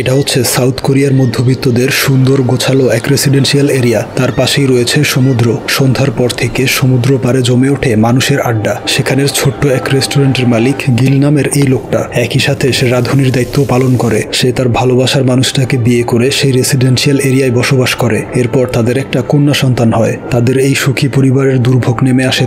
এটা হচ্ছে সাউথ কোরিয়ার মধ্যবিত্তদের সুন্দর গোছালো এক রেসিডেন্সিয়াল এরিয়া। তার পাশেই রয়েছে সমুদ্র। সন্ধ্যার পর থেকে সমুদ্র পারে জমে ওঠে মানুষের আড্ডা। সেখানের ছোট্ট এক রেস্টুরেন্টের মালিক গিল নামের এই লোকটা একই সাথে সে রাঁধুনির দায়িত্ব পালন করে। সে তার ভালোবাসার মানুষটাকে বিয়ে করে সেই রেসিডেন্সিয়াল এরিয়ায় বসবাস করে। এরপর তাদের একটা কন্যা সন্তান হয়। তাদের এই সুখী পরিবারের দুর্ভোগ নেমে আসে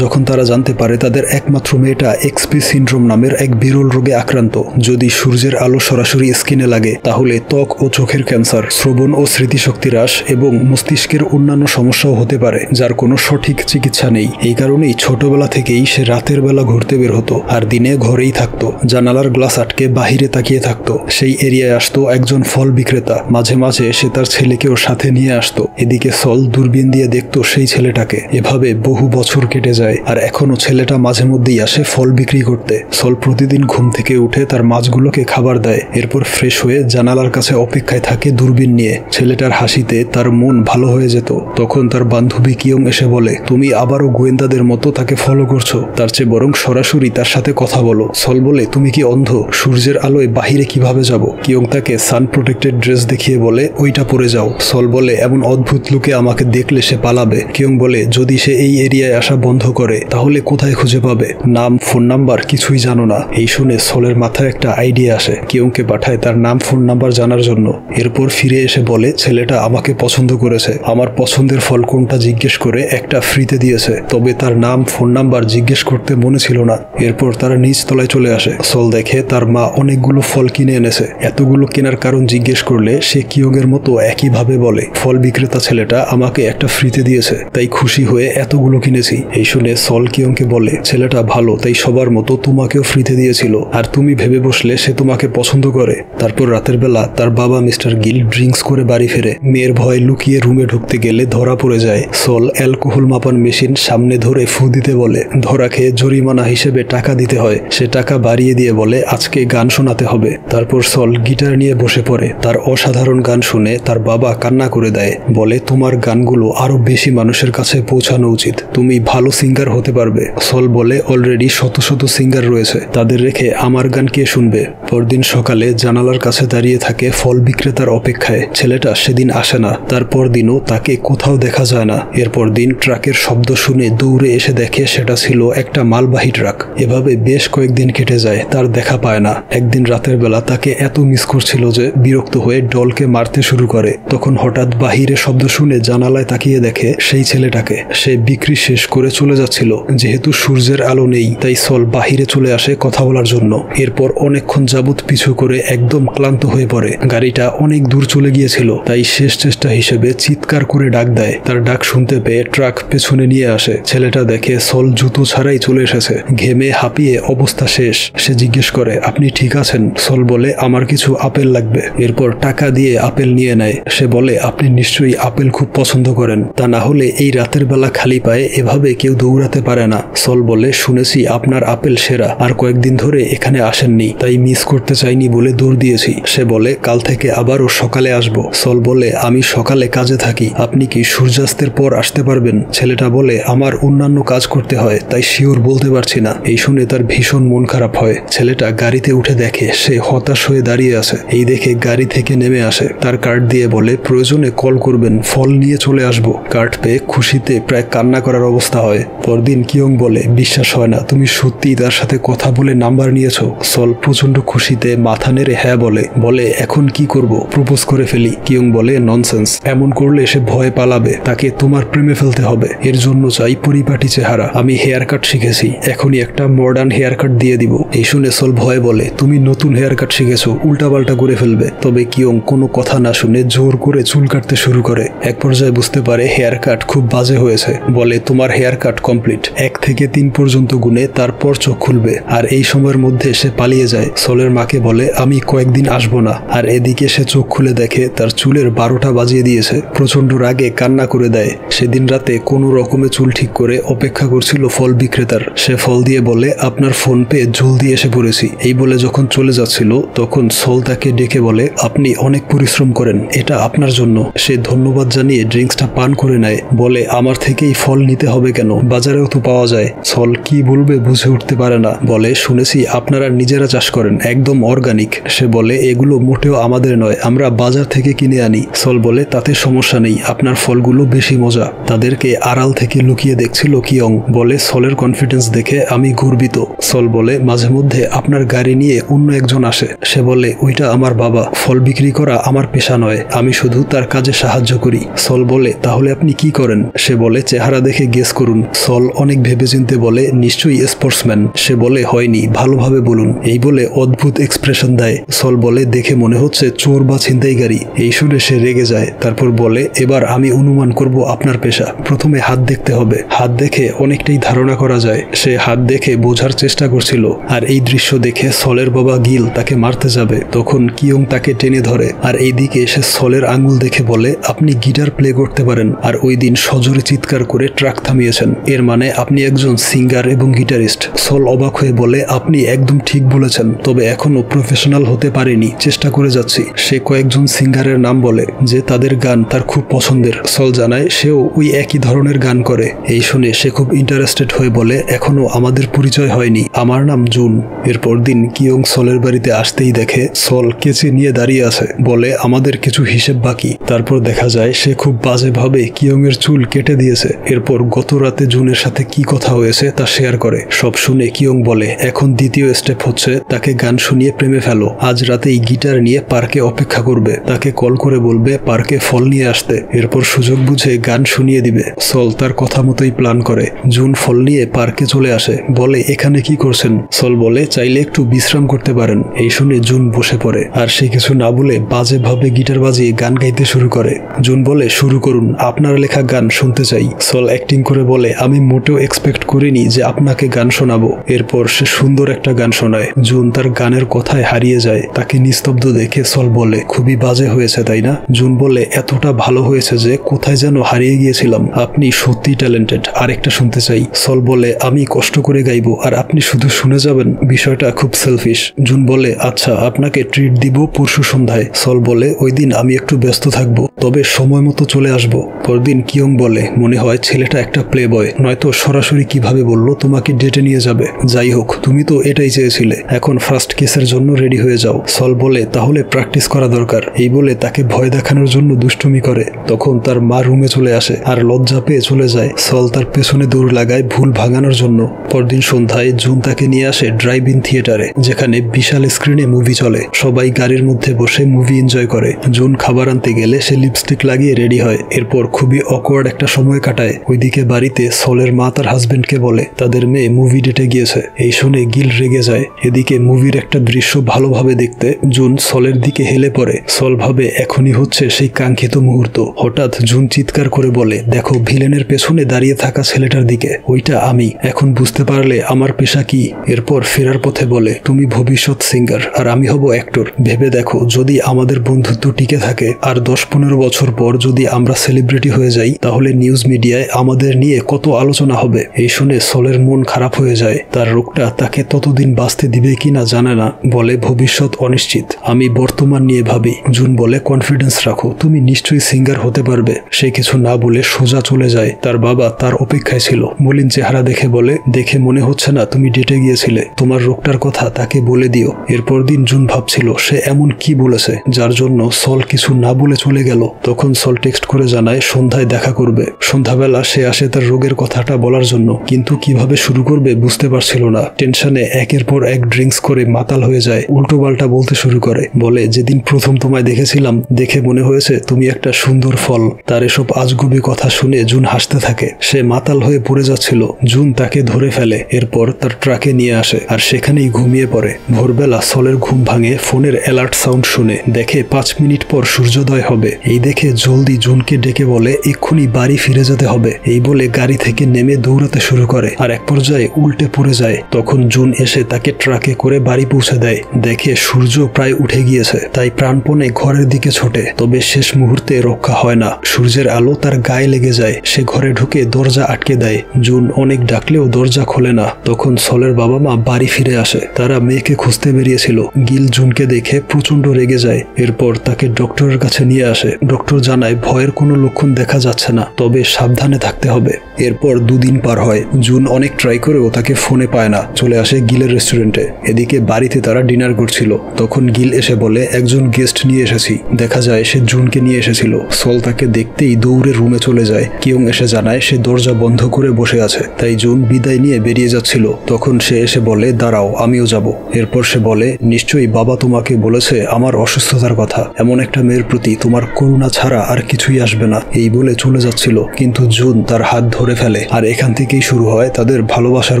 যখন তারা জানতে পারে তাদের একমাত্র মেয়েটা এক্সপি সিনড্রোম নামের এক বিরল রোগে আক্রান্ত। যদি সূর্যের আলো সরাসরি স্কিনে লাগে তাহলে ত্বক ও চোখের ক্যান্সার, শ্রবণ ও স্মৃতিশক্তি হ্রাস এবং মস্তিষ্কের অন্যান্য সমস্যাও হতে পারে, যার কোনো সঠিক চিকিৎসা নেই। এই কারণেই ছোটবেলা থেকেই সে রাতের বেলা ঘুরতে বের হতো আর দিনে ঘরেই থাকতো। জানালার গ্লাস আটকে বাহিরে তাকিয়ে থাকতো। সেই এরিয়ায় আসতো একজন ফল বিক্রেতা। মাঝে মাঝে সে তার ছেলেকেও সাথে নিয়ে আসতো। এদিকে সল দূরবীন দিয়ে দেখতো সেই ছেলেটাকে। এভাবে বহু বছর কেটে যায় আর এখনো ছেলেটা মাঝে মধ্যেই আসে ফল বিক্রি করতে। সল প্রতিদিন ঘুম থেকে উঠে তার মাছগুলোকে খাবার দেয়। এরপর ফ্রেশ হয়ে জানালার কাছে অপেক্ষায় থাকে দূরবীন নিয়ে। ছেলেটার হাসিতে তার মন ভালো হয়ে যেত। তখন তার বান্ধবী কিয়ং এসে বলে, তুমি আবারও গোয়েন্দাদের মতো তাকে ফলো করছো, তার চেয়ে বরং সরাসরি তার সাথে কথা বলো। সল বলে, তুমি কি অন্ধ? সূর্যের আলোয় বাহিরে কিভাবে যাব? কিয়ং তাকে সান প্রোটেক্টেড ড্রেস দেখিয়ে বলে, ওইটা পরে যাও। সল বলে, এমন অদ্ভুত লোকে আমাকে দেখলে সে পালাবে। কিয়ং বলে, যদি সে এই এরিয়ায় আসা বন্ধ করে তাহলে কোথায় খুঁজে পাবে? নাম, ফোন নাম্বার কিছুই জানো না। এই শুনে সলের মাথায় একটা আইডিয়া আসে। কিয়ংকে পাঠায় তার নাম, ফোন নাম্বার জানার জন্য। এরপর ফিরে এসে বলে, ছেলেটা আমাকে পছন্দ করেছে। আমার পছন্দের ফল কোনটা জিজ্ঞেস করে একটা ফ্রিতে দিয়েছে, তবে তার নাম, ফোন নাম্বার জিজ্ঞেস করতে মনে ছিল না। এরপর তারা নিচ তলায় চলে আসে। সল দেখে তার মা অনেকগুলো ফল কিনে এনেছে। এতগুলো কেনার কারণ জিজ্ঞেস করলে সে কিয়ংয়ের মতো একইভাবে বলে, ফল বিক্রেতা ছেলেটা আমাকে একটা ফ্রিতে দিয়েছে, তাই খুশি হয়ে এতগুলো কিনেছি। এই শুনে সল কিয়ংকে বলে, ছেলেটা ভালো, তাই সবার মতো তোমাকেও ফ্রিতে দিয়েছিল, আর তুমি ভেবে বসলে সে তোমাকে পছন্দ করে। তারপর রাতের বেলা তার বাবা মিস্টার গিল ড্রিঙ্কস করে বাড়ি ফেরে। মেয়ের ভয় লুকিয়ে রুমে ঢুকতে গেলে ধরা পড়ে যায়। সল অ্যালকোহল মাপান মেশিন সামনে ধরে ফু দিতে বলে। ধরা খেয়ে জরিমানা হিসেবে টাকা দিতে হয়। সে টাকা বাড়িয়ে দিয়ে বলে, আজকে গান শোনাতে হবে। তারপর সল গিটার নিয়ে বসে পড়ে। তার অসাধারণ গান শুনে তার বাবা কান্না করে দেয়। বলে, তোমার গানগুলো আরো বেশি মানুষের কাছে পৌঁছানো উচিত, তুমি ভালো সিঙ্গার হতে পারবে। সল বলে, অলরেডি শত শত সিঙ্গার রয়েছে, তাদের রেখে আমার গান কে শুনবে? পরদিন সকালে জানালার কাছে দাঁড়িয়ে থাকে ফল বিক্রেতার অপেক্ষায়। ছেলেটা সেদিন আসে না। তারপর দিনও তাকে কোথাও দেখা যায় না। এরপর দিন ট্রাকের শব্দ শুনে দৌড়ে এসে দেখে সেটা ছিল একটা মালবাহী ট্রাক। এভাবে বেশ কয়েকদিন কেটে যায়, তার দেখা পায় না। একদিন রাতের বেলা তাকে এত মিস করছিল যে বিরক্ত হয়ে ডলকে মারতে শুরু করে। তখন হঠাৎ বাহিরে শব্দ শুনে জানালায় তাকিয়ে দেখে সেই ছেলেটাকে। সে বিক্রি শেষ করে চলে যাচ্ছিল। যেহেতু সূর্যের আলো নেই তাই সল বাহিরে চলে আসে কথা বলার জন্য। এরপর অনেকক্ষণ যাবৎ পিছু করে একদম ক্লান্ত হয়ে পড়ে। গাড়িটা অনেক দূর চলে গিয়েছিল, তাই শেষ চেষ্টা হিসেবে চিৎকার করে ডাক দেয়। তার ডাক শুনতে পেয়ে ট্রাক পেছনে নিয়ে আসে। ছেলেটা দেখে সল জুতো ছাড়াই চলে এসেছে। ঘেমে হাঁপিয়ে অবস্থা শেষ। সে জিজ্ঞেস করে, আপনি ঠিক আছেন? সল বলে, আমার কিছু আপেল লাগবে। এরপর টাকা দিয়ে আপেল নিয়ে নেয়। সে বলে, আপনি নিশ্চয়ই আপেল খুব পছন্দ করেন, তা না হলে এই রাতের বেলা খালি পায়ে এভাবে কেউ দৌড়াতে পারে না। সল বলে, শুনেছি আপনার আপেল সেরা, আর কয়েকদিন ধরে এখানে আসেননি, তাই মিস করতে চাইনি বলে দৌড় দিয়েছি। সে বলে, কাল থেকে আবারও সকালে আসবো। সল বলে, আমি সকালে কাজে থাকি, আপনি কি সূর্যাস্তের পর আসতে পারবেন? ছেলেটা বলে, আমার অন্যান্য কাজ করতে হয়, তাই শিওর বলতে পারছি না। এই শুনে তার ভীষণ মন খারাপ হয়। ছেলেটা গাড়িতে উঠে দেখে সে হতাশ হয়ে দাঁড়িয়ে আছে। এই দেখে গাড়ি থেকে নেমে আসে। তার কার্ড দিয়ে বলে, প্রয়োজনে কল করবেন, ফল নিয়ে চলে আসবো। কার্ড পেয়ে খুশিতে প্রায় কান্না করার অবস্থা হয়। পরদিন কিয়ং বলে, বিশ্বাস হয় না, তুমি সত্যিই তার সাথে কথা বলে নাম্বার নিয়েছো? সল প্রচন্ড খুশিতে মাথা নেড়ে হ্যাঁ বলে। বলে, এখন কি করব? প্রপোজ করে ফেলি। কিয়ং বলে, ননসেন্স, এমন করলে সে ভয় পালাবে, তাকে তোমার প্রেমে ফেলতে হবে। এর জন্য চাই পরিপাটি চেহারা। আমি হেয়ার কাট শিখেছি, এখনই একটা মডার্ন হেয়ার কাট দিয়ে দিব। এই শুনে সল ভয় বলে, তুমি নতুন হেয়ার কাট শিখেছো, উল্টাপাল্টা করে ফেলবে। তবে কিয়ং কোনো কথা না শুনে জোর করে চুল কাটতে শুরু করে। এক পর্যায়ে বুঝতে পারে হেয়ার কাট খুব বাজে হয়েছে। বলে, তোমার হেয়ার কাট কমপ্লিট। 1 থেকে 3 পর্যন্ত গুনে তারপর চোখ খুলবে। আর এই সময়ের মধ্যে সে পালিয়ে যায়। সলের মাকে বলে, আমি কয়েকদিন আসবো না। আর এদিকে সে চোখ খুলে দেখে তার চুলের 12টা বাজিয়ে দিয়েছে। প্রচন্ড রাগে কান্না করে দেয়। সেদিন রাতে কোনো রকমে চুল ঠিক করে অপেক্ষা করছিল ফল বিক্রেতার। সে ফল দিয়ে বলে, আপনার ফোন পেয়ে জলদি এসে পড়েছি। এই বলে যখন চলে যাচ্ছিল তখন সল তাকে ডেকে বলে, আপনি অনেক পরিশ্রম করেন, এটা আপনার জন্য। সে ধন্যবাদ জানিয়ে ড্রিঙ্কসটা পান করে নেয়। বলে, আমার থেকেই ফল নিতে হবে কেন? বাজারেও তো পাওয়া যায়। সল কি বলবে বুঝে উঠতে পারে না। বলে, শুনেছি আপনারা নিজেরা চাষ করেন, একদম অর্গানিক। সে বলে, এগুলো মোটেও আমাদের নয়, আমরা বাজার থেকে কিনে আনি। সল বলে তাতে সমস্যা নেই, আপনার ফলগুলো বেশি মজা। তাদেরকে আড়াল থেকে লুকিয়ে দেখছিল কিয়ং। বলে সলের কনফিডেন্স দেখে আমি গর্বিত। সল বলে মাঝে মধ্যে আপনার গাড়ি নিয়ে অন্য একজন আসে। সে বলে ওইটা আমার বাবা, ফল বিক্রি করা আমার পেশা নয়, আমি শুধু তার কাজে সাহায্য করি। সল বলে তাহলে আপনি কি করেন? সে বলে চেহারা দেখে গেস করুন। সল অনেক ভেবেচিন্তে বলে নিশ্চয়ই স্পোর্টসম্যান। সে বলে হয়নি, ভালোভাবে বলুন। এই বলে অদ্ভুত এক্সপ্রেশন দেয়। সল বলে দেখে মনে হচ্ছে চোর বা ছিনতাইকারী। এই শুনে সে রেগে যায়। তারপর বলে এবার আমি অনুমান করব আপনার পেশা। প্রথমে হাত দেখতে হবে, হাত দেখে অনেকটাই ধারণা করা যায়। সে হাত দেখে বোঝার চেষ্টা করছিল। আর এই দৃশ্য দেখে সলের বাবা গিল তাকে মারতে যাবে, তখন কিয়ং তাকে টেনে ধরে। আর এইদিকে সে সলের আঙ্গুল দেখে বলে আপনি গিটার প্লে করতে পারেন, আর ওই দিন সজোরে চিৎকার করে ট্রাক থামিয়েছেন, এর মানে আপনি একজন সিঙ্গার এবং গিটারিস্ট। সল অবাক হয়ে বলে আপনি একদম ঠিক বলেছেন, তবে এখনো প্রফেশনাল হতে পারেনি, চেষ্টা করে যাচ্ছি। সে কয়েকজন সিঙ্গারের নাম বলে যে তাদের গান তার খুব পছন্দের। সল জানায় সেও ওই একই ধরনের গান করে। এই শুনে সে খুব ইন্টারেস্টেড হয়ে বলে এখনো আমাদের পরিচয় হয়নি, আমার নাম জুন। এরপর দিন কিয়ং সলের বাড়িতে আসতেই দেখে সল কেচি নিয়ে দাঁড়িয়ে আছে। বলে আমাদের কিছু হিসেব বাকি। তারপর দেখা যায় সে খুব বাজেভাবে কিয়ং এর চুল কেটে দিয়েছে। এরপর গত রাতে জুনের সাথে কি কথা হয়েছে তা শেয়ার করে। সব শুনে কিয়ং বলে এখন দ্বিতীয় স্টেপ হচ্ছে তাকে গান শুনিয়ে প্রেমে ফেলো। আজ রাতেই গিটার নিয়ে পার্কে অপেক্ষা করবে, তাকে কল করে বলবে পার্কে ফল নিয়ে আসতে, এরপর সুযোগ বুঝে গান শুনিয়ে দিবে। সল তার কথা মতোই প্ল্যান করে। জুন ফল নিয়ে পার্কে চলে আসে। বলে এখানে কি করছেন? সল বলে চাইলে একটু বিশ্রাম করতে পারেন। এই শুনে জুন বসে পড়ে, আর সে কিছু না বলে বাজেভাবে গিটার বাজিয়ে গান গাইতে শুরু করে। জুন বলে শুরু করুন, আপনার লেখা গান শুনতে চাই। সল অ্যাক্টিং করে বলে আমি মোটেও এক্সপেক্ট করিনি যে আপনাকে গান শোনাবো। এরপর সে সুন্দর একটা গান শোনায়। জুন তার গানের কথায় হারিয়ে যায়। তাকে নিস্তব্ধ দেখে সল বলে খুবই বাজে হয়েছে তাই না? জুন বলে এতটা ভালো হয়েছে যে কোথায় যেন হারিয়ে গিয়েছিলাম, আপনি সত্যি ট্যালেন্টেড, আরেকটা শুনতে চাই। সল বলে আমি কষ্ট করে গাইবো আর আপনি শুধু শুনে যাবেন, বিষয়টা খুব সেলফিশ। জুন বলে আচ্ছা আপনাকে ট্রিট দিব পরশু সন্ধ্যায়। সল বলে ওই দিন আমি একটু ব্যস্ত থাকবো, তবে সময় মতো চলে আসবো। পরদিন কিয়ং বলে মনে হয় ছেলেটা একটা প্লে বয়, নয়তো সরাসরি কিভাবে বললো তোমাকে ডেটে নিয়ে যাবে। যাই হোক তুমি তো এটাই চেয়েছিলে, এখন ফার্স্ট কেসের জন্য রেডি হয়ে যাও। সল বলে তাহলে প্র্যাকটিস করা দরকার। এই বলে তাকে ভয় দেখানোর জন্য দুষ্টুমি করে। তখন তার মা রুমে চলে আসে আর লজ্জা পেয়ে চলে যায়। সল তার পেছনে দৌড় লাগায় ভুল ভাঙানোর জন্য। পরদিন সন্ধ্যায় জুন তাকে নিয়ে আসে ড্রাইভ ইন থিয়েটারে, যেখানে বিশাল স্ক্রিনে মুভি চলে। সবাই গাড়ির মধ্যে বসে মুভি এনজয় করে। জুন খাবার আনতে গেলে সে লিপস্টিক লাগিয়ে রেডি হয়। এরপর খুবই অকওয়ার্ড একটা সময় কাটায়। ওইদিকে বাড়িতে সলের মা তার হাজবেন্ডকে বলে তাদের মেয়ে মুভি ডেটে গিয়েছে। এই শুনে গিল রেগে যায়। এদিকে মুভির একটা দৃশ্য ভালোভাবে দেখতে জুন সলের দিকে হেলে পড়ে। সল ভাবে এখনই হচ্ছে সেই কাঙ্ক্ষিত মুহূর্ত। হঠাৎ জুন চিৎকার করে বলে দেখো ভিলেনের পেছনে দাঁড়িয়ে থাকা ছেলেটার দিকে, ওইটা আমি। এখন বুঝতে পারলে আমার পেশা কি? এরপর ফেরার পথে বলে তুমি ভবিষ্যৎ সিঙ্গার আর আমি হব অ্যাক্টর। ভেবে দেখো যদি আমাদের বন্ধুত্ব টিকে থাকে আর 10-15 বছর পর যদি আমরা সেলিব্রিটি হয়ে যাই, তাহলে নিউজ মিডিয়ায় আমাদের নিয়ে কত আলোচনা হবে। এই শুনে সলের মন খারাপ হয়ে যায়। তার রোগটা তাকে ততদিন বাঁচতে দিবে কিনা জানে না। বলে ভবিষ্যৎ অনিশ্চিত, আমি বর্তমান নিয়ে ভাবি। জুন বলে কনফিডেন্স রাখো, তুমি নিশ্চয়ই সিঙ্গার হতে পারবে। সে কিছু না বলে সোজা চলে যায়। তার বাবা তার অপেক্ষায় ছিল। মলিন চেহারা দেখে বলে দেখে মনে হচ্ছে না তুমি ডেটে গিয়েছিলে, তোমার রোগটার কথা তাকে বলে দিও। এরপর দিন জুন ভাবছিল সে এমন কি বলেছে যার জন্য সল কিছু না বলে চলে গেল। তখন সল টেক্সট করে জানায় সন্ধ্যায় দেখা করবে। সন্ধ্যাবেলা সে আসে তার রোগের কথাটা বলার জন্য, কিন্তু কিভাবে শুরু করবে বুঝতে পারছিল না। টেনশনে একের পর এক ড্রিঙ্কস করে মাতাল হয়ে যায়। উল্টো পাল্টা বলতে শুরু করে। বলে যেদিন প্রথম তোমায় দেখেছিলাম দেখে মনে হয়েছে তুমি একটা সুন্দর ফল। তার এসব আজগুবি কথা শুনে জুন হাসতে থাকে। সে মাতাল হয়ে পড়ে যাচ্ছিল। জুন তাকে ধরে ফেলে। এরপর তার ট্রাকে নিয়ে আসে আর সেখানেই ঘুমিয়ে পড়ে। ভোরবেলা সলের ঘুম ভাঙে ফোনের অ্যালার্ট সাউন্ড শুনে। দেখে 5 মিনিট পর সূর্যোদয় হবে। এই দেখে জলদি জুনকে ডেকে বলে এক্ষুনি বাড়ি ফিরে যেতে হবে। এই বলে গাড়ি থেকে নেমে দৌড়াতে শুরু করে আর এক পর্যায়ে উল্টে পড়ে যায়। তখন জুন এসে তাকে ট্রাকে করে বাড়ি পৌঁছে দেয়। দেখে সূর্য প্রায় উঠে গিয়েছে, তাই প্রাণপণে ঘরের দিকে ছোটে। তবে শেষ মুহূর্তে রক্ষা হয় না। সূর্যের আলো তার গায়ে লেগে যায়। সে ঘরে ঢুকে দরজা আটকে দেয়। জুন অনেক ডাকলেও দরজা খোলে না। তখন সলের বাবা মা বাড়ি ফিরে আসে। তারা মেয়েকে খুঁজতে বেরিয়েছিল। গিল জুনকে দেখে প্রচন্ড রেগে যায়। এরপর তাকে ডক্টরের কাছে নিয়ে আসে। ডক্টর জানায় ভয়ের কোনো লক্ষণ দেখা যাচ্ছে না, তবে সাবধানে থাকতে হবে। এরপর 2 দিন পার হয়। জুন অনেক ট্রাই করেও তাকে ফোনে পায় না। চলে আসে গিলের রেস্টুরেন্টে। এদিকে বাড়িতে তারা ডিনার করছিল। তখন গিল এসে বলে একজন গেস্ট নিয়ে এসেছি। দেখা যায় সে জুনকে নিয়ে এসেছিল। সল তাকে দেখতেই দৌড়ে রুমে চলে যায়। কিয়ং এসে জানায় সে দরজা বন্ধ করে বসে আছে। তাই জুন বিদায় নিয়ে বেরিয়ে যাচ্ছিল। তখন সে এসে বলে দাঁড়াও, আমিও যাব। এরপর সে বলে নিশ্চয়ই বাবা তোমাকে বলেছে আমার অসুস্থতার কথা। এমন একটা মেয়ের প্রতি তোমার করুণা ছাড়া আর কিছুই আসবে না। এই বলে চলে যাচ্ছিল, কিন্তু জুন তার হাত ধরে ফেলে। আর এখান থেকেই শুরু হয় তাদের ভালোবাসার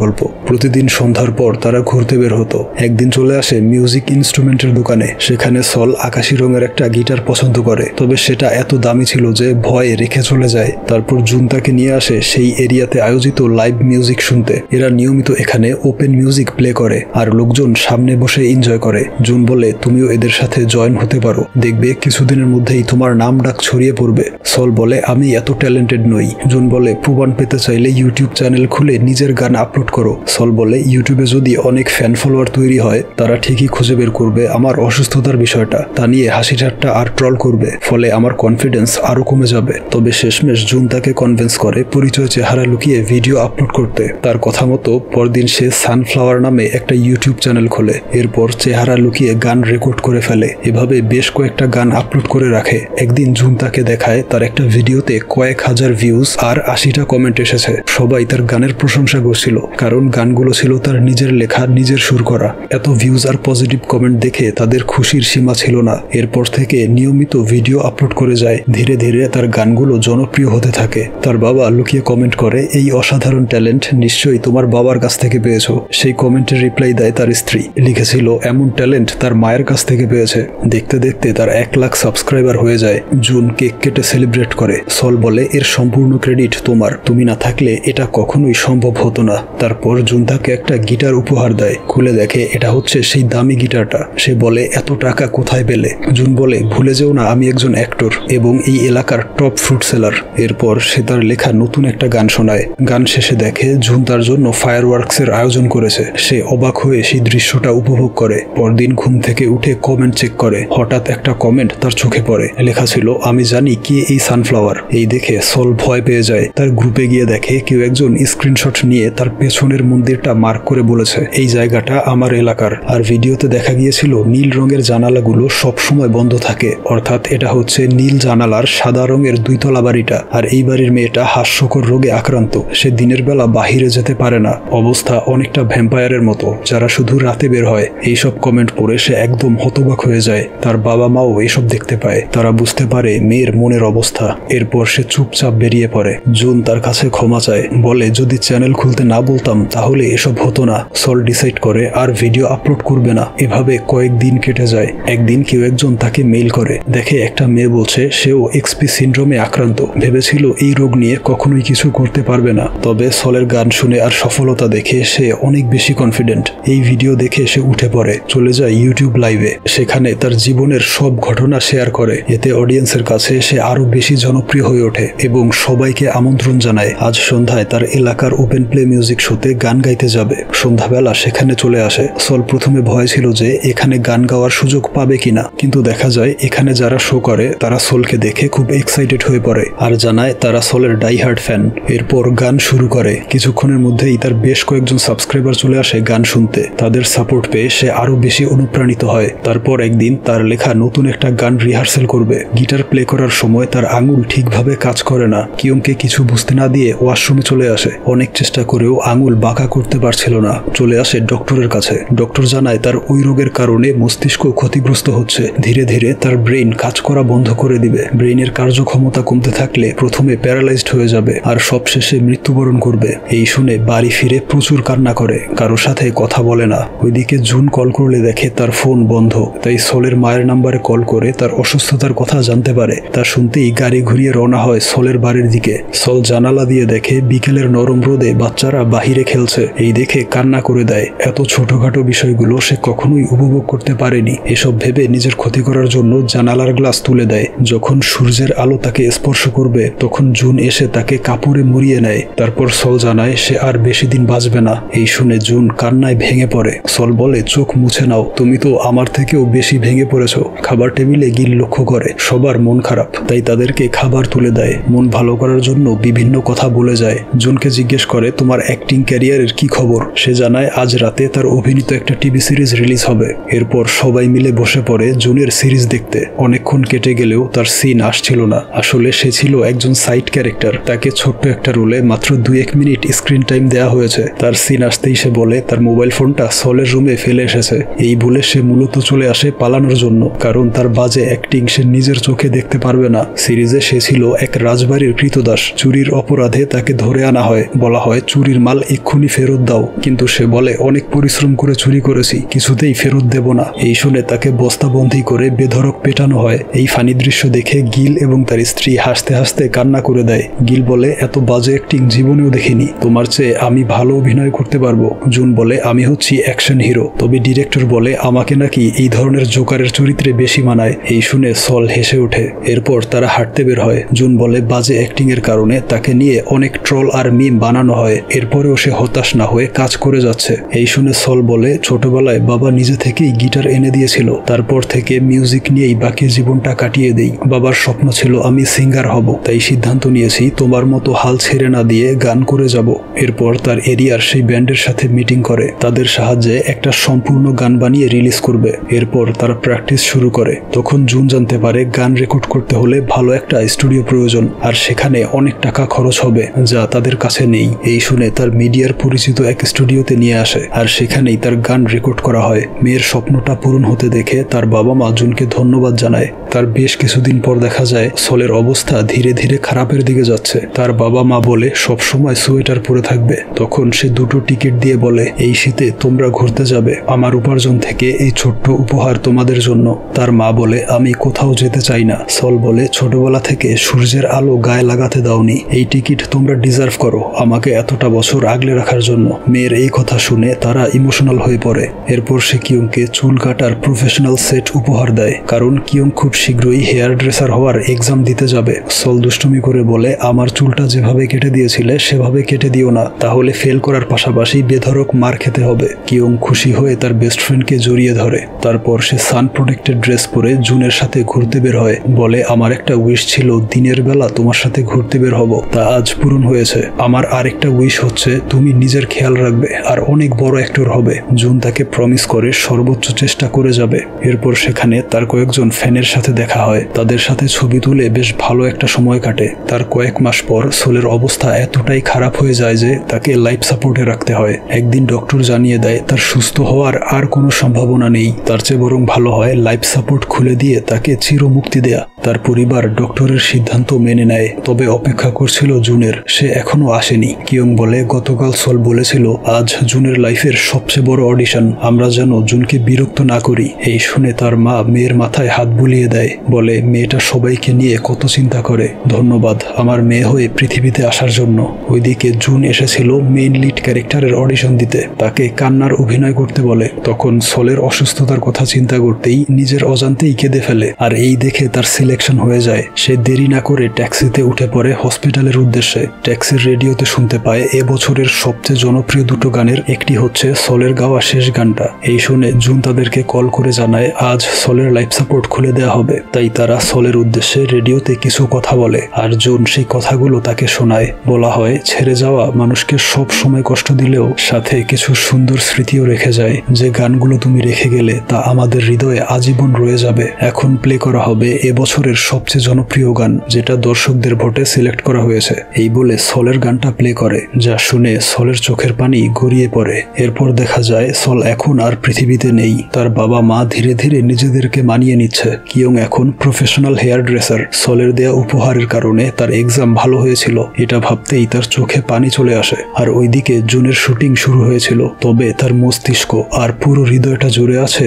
গল্প। প্রতিদিন সন্ধ্যার পর তারা ঘুরতে বের হতো। একদিন চলে আসে মিউজিক ইনস্ট্রুমেন্টের দোকানে। সেখানে সল আকাশি রঙের একটা গিটার পছন্দ করে, তবে সেটা এত দামি ছিল যে ভয়ে রেখে চলে যায়। তারপর জুন তাকে নিয়ে আসে সেই এরিয়াতে আয়োজিত লাইভ মিউজিক শুনতে। এরা নিয়মিত এখানে ওপেন মিউজিক প্লে করে আর লোকজন সামনে বসে এনজয় করে। জুন বলে তুমিও এদের সাথে জয়েন হতে পারো, দেখবে কিছুদিনের মধ্যেই তোমার নাম ডাক ছড়িয়ে পড়বে। সল বলে আমি এত ট্যালেন্টেড নই। জুন বলে প্রমাণ পেতে চাইলে ইউটিউব চ্যানেল খুলে নিজের গান আপলোড করো। সল বলে ইউটিউবে যদি অনেক ফ্যান ফলোয়ার তৈরি হয় তারা ঠিকই খুঁজে বের করবে আমার অসুস্থতার বিষয়টা, তা নিয়ে হাসি ঠাট্টা আর ট্রল করবে, ফলে আমার কনফিডেন্স আরো কমে যাবে। তবে শেষমেশ জুন তাকে কনভিন্স করে পরিচয় চেহারা লুকিয়ে ভিডিও আপলোড করতে। তার কথা মতো পরদিন সে সানফ্লাওয়ার নামে একটা ইউটিউব চ্যানেল খোলে। এরপর চেহারা লুকিয়ে গান রেকর্ড করে ফেলে। এভাবে বেশ কয়েকটা গান আপলোড করে রাখে। একদিন জুন তাকে দেখায় তার একটা ভিডিওতে কয়েক হাজার ভিউজ আর 80টা কমেন্ট এসেছে। সবাই তার গানের প্রশংসা করছিল, কারণ গানগুলো ছিল তার নিজের লেখা, নিজের সুর করা। এত ভিউজ আর পজিটিভ কমেন্ট দেখে তাদের খুশির সীমা ছিল না। এরপর থেকে নিয়মিত ভিডিও আপলোড করে যায়। ধীরে ধীরে তার গানগুলো জনপ্রিয় হতে থাকে। তার বাবা লুকিয়ে কমেন্ট করে এই অসাধারণ ট্যালেন্ট নিশ্চয়ই তোমার বাবার কাছ থেকে পেয়েছো। সেই কমেন্টের রিপ্লাই দেয় তার স্ত্রী, লিখেছিল এমন ট্যালেন্ট তার মায়ের কাছ থেকে পেয়েছে। দেখতে দেখতে তার 1 লাখ সাবস্ক্রাইবার হয়ে যায়। জুন কেক কেটে সেলিব্রেট করে। সল বলে এর সম্পূর্ণ ক্রেডিট তোমার, তুমি না থাকলে এটা কখনোই সম্ভব হতো না। তারপর জুন তাকে একটা গিটার উপহার দেয়। খুলে দেখে এটা হচ্ছে সেই দামি গিটারটা। সে বলে এত টাকা কোথায় পেলে? জুন বলে ভুলে যেও না আমি একজন অ্যাক্টর এবং এই এলাকার টপ ফ্রুট সেলার। এরপর সে তার লেখা নতুন একটা গান শোনায়। গান শেষে দেখে জুন তার জন্য ফায়ারওয়ার্কসের আয়োজন করেছে। সে অবাক হয়ে সেই দৃশ্যটা উপভোগ করে। পরদিন ঘুম থেকে উঠে কমেন্ট চেক করে। হঠাৎ একটা কমেন্ট তার চোখে পড়ে। লেখা ছিল আমি জানি কি এই সানফ্লাওয়ার। এই দেখে সল ভয় পেয়ে যায়। তার গ্রুপে গিয়ে দেখে কেউ একজন স্ক্রিনশট নিয়ে তার পেছনের মন্দিরটা মার্ক করে বলেছে এই জায়গাটা আমার এলাকার। আর ভিডিওতে দেখা গিয়েছিল নীল রঙের জানালাগুলো সবসময় বন্ধ থাকে, অর্থাৎ এটা হচ্ছে নীল জানালার সাদা রঙের 2 তলা বাড়িটা। আর এই বাড়ির মেয়েটা হাস্যকর রোগে আক্রান্ত। সে দিনের বেলা বাহিরে যেতে পারে না। অবস্থা অনেকটা ভ্যাম্পায়ারের মতো, যারা শুধু রাতে বের হয়। এইসব কমেন্ট পড়ে সে একদম হতবাক হয়ে যায়। তার বাবা মাও এসব দেখতে পায়। তারা বুঝতে পারে মেয়ের মনের অবস্থা। এরপর সে চুপচাপ বেরিয়ে পড়ে। জুন তার কাছে ক্ষমা চায়, বলে যদি চ্যানেল খুলতে না বলতাম তাহলে এসব হতো না। সল ডিসাইড করে আর ভিডিও আপলোড করবে না। এভাবে কয়েকদিন কেটে যায়। একদিন কেউ একজন তাকে মেইল করে। দেখে একটা মেয়ে বলছে সেও এক্সপি সিনড্রোমে আক্রান্ত। ভেবেছিল এই রোগ নিয়ে কখনোই কিছু করতে পারবে না। তবে সলের গান শুনে আর সফলতা দেখে সে অনেক বেশি কনফিডেন্ট। এই ভিডিও দেখে সে উঠে পড়ে, চলে যায় ইউটিউব লাইভে। সেখানে তার জীবনের সব ঘটনা শেয়ার করে। এতে অডিয়েন্সের কাছে সে আরো বেশি জনপ্রিয় হয়ে ওঠে এবং সবাইকে আমন্ত্রণ জানায় আজ সন্ধ্যায় তার এলাকার ওপেন প্লে মিউজিক শোতে গান গাইতে যাবে। সন্ধ্যাবেলা সেখানে চলে আসে। সল প্রথমে ভয় ছিল যে এখানে গান গাওয়ার সুযোগ পাবে কিনা, কিন্তু দেখা যায় এখানে যারা শো করে তারা সলকে দেখে খুব এক্সাইটেড হয়ে পড়ে আর জানায় তারা সলের ডাইহার্ড ফ্যান। এরপর গান শুরু করে। কিছুক্ষণের মধ্যেই তার বেশ কয়েকজন সাবস্ক্রাইবার চলে আসে গান শুনতে। তাদের সাপোর্ট পেয়ে সে আরো বেশি অনুপ্রাণিত হয়। তারপর একদিন তার লেখা নতুন একটা গান রিহার্সেল করবে। গিটার প্লে করার সময় তার আঙুল ঠিকভাবে কাজ করে না। কিয়ংকে কিছু বুঝতে না দিয়ে ওয়াশরুমে চলে আসে। অনেক চেষ্টা করেও আঙুল বাঁকা করতে পারছিল না। চলে আসে ডক্টরের কাছে। ডক্টর জানায় তার ওই রোগের কারণে মস্তিষ্ক ক্ষতিগ্রস্ত হচ্ছে। ধীরে ধীরে তার ব্রেইন কাজ করা বন্ধ করে দিবে। ব্রেইনের কার্যক্ষমতা কমতে থাকলে প্রথমে প্যারালাইজড হয়ে যাবে আর সবশেষে মৃত্যুবরণ করবে। এই শুনে বাড়ি ফিরে প্রচুর কান্না করে, কারোর সাথে কথা বলে না। ওইদিকে জুন কল করলে দেখে তার ফোন বন্ধ। তাই সলের মায়ের নাম্বারে কল করে তার অসুস্থতার কথা জানতে পারে। তা শুনতেই গাড়ি ঘুরিয়ে রওনা হয় সলের বাড়ির দিকে। সল জানালা দিয়ে দেখে বিকেলের নরম রোদে বাচ্চারা বাহিরে খেলছে। এই দেখে কান্না করে দেয়। এত ছোটখাটো বিষয়গুলো সে কখনোই উপভোগ করতে পারেনি। এসব ভেবে নিজের ক্ষতি করার জন্য জানালার গ্লাস তুলে দেয়। যখন সূর্যের আলো তাকে স্পর্শ করবে তখন জুন এসে তাকে কাপড়ে মুড়িয়ে নেয়। তারপর সল জানায় সে আর বেশি দিন বাঁচবে না। এই শুনে জুন কান্নায় ভেঙে পড়ে। সল বলে চোখ মুছে নাও, তুমি তো আমার থেকেও বেশি ভেঙে পড়েছ। খাবার টেবিলে গিল লক্ষ্য করে সবার মন খারাপ, তাই তাদেরকে খাবার তুলে দেয়, মন ভালো করার জন্য বিভিন্ন কথা বলে যায়। জুনকে জিজ্ঞেস করে তোমার অ্যাক্টিং ক্যারিয়ারের কি খবর। সে জানায় আজ রাতে তার অভিনীত একটা টিভি সিরিজ রিলিজ হবে। এরপর সবাই মিলে বসে পড়ে জুনের সিরিজ দেখতে। অনেকক্ষণ কেটে গেলেও তার সিন আসছিল না। আসলে সে ছিল একজন সাইড ক্যারেক্টার। তাকে ছোট্ট একটা রোলে মাত্র 2-1 মিনিট স্ক্রিন টাইম দেওয়া হয়েছে। তার সিন আসতেই সে বলে তার মোবাইল ফোনটা সলের রুমে ফেলে এসেছে। এই বলে সে মূলত চলে আসে পালানোর জন্য, কারণ তার বাজে অ্যাক্টিং সে নিজের চোখে দেখতে পারবে না। সিরিজে সে ছিল এক রাজবাড়ির কৃতদাস। চুরির অপরাধে তাকে ধরে আনা হয়। বলা হয় চুরির মাল এক্ষুনি ফেরত দাও, কিন্তু সে বলে অনেক পরিশ্রম করে চুরি করেছি, কিছুতেই ফেরত দেব না। এই শুনে তাকে বস্তাবন্দি করে বেধড়ক পেটানো হয়। এই ফানি দৃশ্য দেখে গিল এবং তার স্ত্রী হাসতে হাসতে কান্না করে দেয়। গিল বলে এত বাজে অ্যাক্টিং জীবনেও দেখিনি, তোমার চেয়ে আমি ভালো অভিনয় করতে পারবো। জুন বলে আমি হচ্ছি অ্যাকশন হিরো। তবে ডিরেক্টর বলে আমাকে নাকি এই ধরনের জোকারের চরিত্রে বেশি মানায়। এই শুনে সল হেসে ওঠে। এরপর তারা হাঁটতে বের হয়। জুন বলে বাজে অ্যাক্টিং এর কারণে তাকে নিয়ে অনেক ট্রল আর মিম বানানো হয়। এরপরেও সে হতাশ না হয়ে কাজ করে যাচ্ছে। এই শুনে সল বলে ছোটবেলায় বাবা নিজে থেকেই গিটার এনে দিয়েছিল, তারপর থেকে মিউজিক নিয়েই বাকি জীবনটা কাটিয়ে দেই। বাবার স্বপ্ন ছিল আমি সিঙ্গার হব, তাই সিদ্ধান্ত নিয়েছি তোমার মতো হাল ছেড়ে না দিয়ে গান করে যাব। এরপর তার এরিয়ার সেই ব্যান্ডের সাথে মিটিং করে, তাদের সাহায্যে একটা সম্পূর্ণ গান বানিয়ে রিলিজ করবে। এরপর তারা প্র্যাকটিস শুরু করে। তখন জুন জানতে পারে গান রেকর্ড করতে হলে ভালো একটা স্টুডিও প্রয়োজন, আর সেখানে অনেক টাকা খরচ হবে যা তাদের কাছে নেই। এই শুনে তার মিডিয়ার পরিচিত এক স্টুডিওতে নিয়ে আসে, আর সেখানেই তার গান রেকর্ড করা হয়। মেয়ের স্বপ্নটা পূরণ হতে দেখে তার বাবা মা জুনকে ধন্যবাদ জানায়। তার বেশ কিছুদিন পর দেখা যায় সলের অবস্থা ধীরে ধীরে খারাপের দিকে যাচ্ছে। তার বাবা মা বলে সব সময় সোয়েটার পরে থাকবে। তখন সে 2টো টিকিট দিয়ে বলে এই শীতে তোমরা ঘুরতে যাবে, আমার উপার্জন থেকে এই ছোট্ট উপহার তোমাদের জন্য। তার মা বলে আমি কোথাও যেতে চাই না। সল বলে ছোটবেলা থেকে সূর্যের আলো গায়ে লাগাতে দাওনি, এই টিকিট তোমরা ডিজার্ভ করো আমাকে এতটা বছর আগলে রাখার জন্য। মেয়ের এই কথা শুনে তারা ইমোশনাল হয়ে পড়ে। এরপর সে কিয়ংকে চুল কাটার প্রফেশনাল সেট উপহার দেয়, কারণ কিয়ং খুব শীঘ্রই হেয়ার ড্রেসার হওয়ার এক্সাম দিতে যাবে। সল দুষ্টুমি করে বলে আমার চুলটা যেভাবে কেটে দিয়েছিলে সেভাবে কেটে দিও না, তাহলে ফেল করার পাশাপাশি বেধড়ক মার খেতে হবে। কিয়ং খুশি হয়ে তার বেস্ট ফ্রেন্ডকে জড়িয়ে ধরে। তারপর সে সান প্রোটেক্টেড ড্রেস পরে জুনের সাথে ঘুরতে বের হয়। বলে আমার একটা উইশ ছিল দিনের বেলা তোমার সাথে ঘুরতে বের হব, তা আজ পূরণ হয়েছে। আমার আরেকটা উইশ হচ্ছে তুমি নিজের খেয়াল রাখবে আর অনেক বড় অ্যাক্টর হবে। জুন তাকে প্রমিস করে সর্বোচ্চ চেষ্টা করে যাবে। এরপর সেখানে তার কয়েকজন ফ্যানের সাথে দেখা হয়। তাদের সাথে ছবি তুলে বেশ ভালো একটা সময় কাটে। তার কয়েক মাস পর সোলের অবস্থা এতটাই খারাপ হয়ে যায় যে তাকে লাইফ সাপোর্টে রাখতে হয়। একদিন ডক্টর জানিয়ে দেয় তার সুস্থ হওয়ার আর কোনো সম্ভাবনা নেই, তার চেয়ে বরং ভালো হয় লাইফ সাপোর্ট খুলে দিয়ে তাকে চিরমুক্তি দেয়া। তার পরিবার ডক্টরের সিদ্ধান্ত মেনে নেয়, তবে অপেক্ষা করছিল জুনের। সে এখনো আসেনি। কিয়ং বলে গতকাল সল বলেছিল আজ জুনের লাইফের সবচেয়ে বড় অডিশন, আমরা যেন জুনকে বিরক্ত না করি। এই শুনে তার মা মেয়ের মাথায় হাত বুলিয়ে দেয়। বলে মেয়েটা সবাইকে নিয়ে কত চিন্তা করে, ধন্যবাদ আমার মেয়ে হয়ে পৃথিবীতে আসার জন্য। ওইদিকে জুন এসেছিল মেইন লিড ক্যারেক্টারের অডিশন দিতে। তাকে কান্নার অভিনয় করতে বলে। তখন সলের অসুস্থতার কথা চিন্তা করতেই নিজের অজান্তেই কেঁদে ফেলে, আর এই দেখে তার সিলেকশন হয়ে যায়। সে দেরি না করে ট্যাক্সিতে উঠে পড়ে হসপিটালের উদ্দেশ্যে। ট্যাক্সির রেডিওতে শুনতে পায় এবছরের সবচেয়ে জনপ্রিয় 2টো গানের একটি হচ্ছে সলের গাওয়া শেষ গানটা। এই শুনে জুন তাদেরকে কল করে জানায় আজ সলের লাইফ সাপোর্ট খুলে দেওয়া হবে। তাই তারা সলের উদ্দেশ্যে রেডিওতে কিছু কথা বলে, আর জুন সেই কথাগুলো তাকে শোনায়। বলা হয় ছেড়ে যাওয়া মানুষকে সব সময় কষ্ট দিলেও সাথে কিছু সুন্দর স্মৃতিও রেখে যায়। যে গানগুলো তুমি রেখে গেলে তা আমাদের হৃদয়ে আজীবন রয়ে যাবে। এখন প্লে করা হবে এবছরের সবচেয়ে জনপ্রিয় গান, যেটা দর্শকদের ভোটে সিলেক্ট করা হয়েছে। এই বলে সলের গানটা প্লে করে, যা শুনে সলের চোখের পানি গড়িয়ে পড়ে। এরপর দেখা যায় সল এখন আর পৃথিবীতে নেই। তার বাবা মা ধীরে ধীরে নিজেদেরকে মানিয়ে নিচ্ছে। কিয়ং এখন প্রফেশনাল হেয়ার ড্রেসার। সলের দেয়া উপহারের কারণে তার এক্সাম ভালো হয়েছিল, এটা ভাবতেই তার চোখে পানি চলে আসে। আর ওইদিকে জুনের শুটিং শুরু হয়েছিল, তবে তার মস্তিষ্ক আর পুরো হৃদয়টা জুড়ে আছে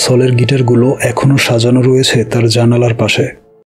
সলের গিটারগুলো এখনো সাজানো রয়েছে তার জানালার পাশে।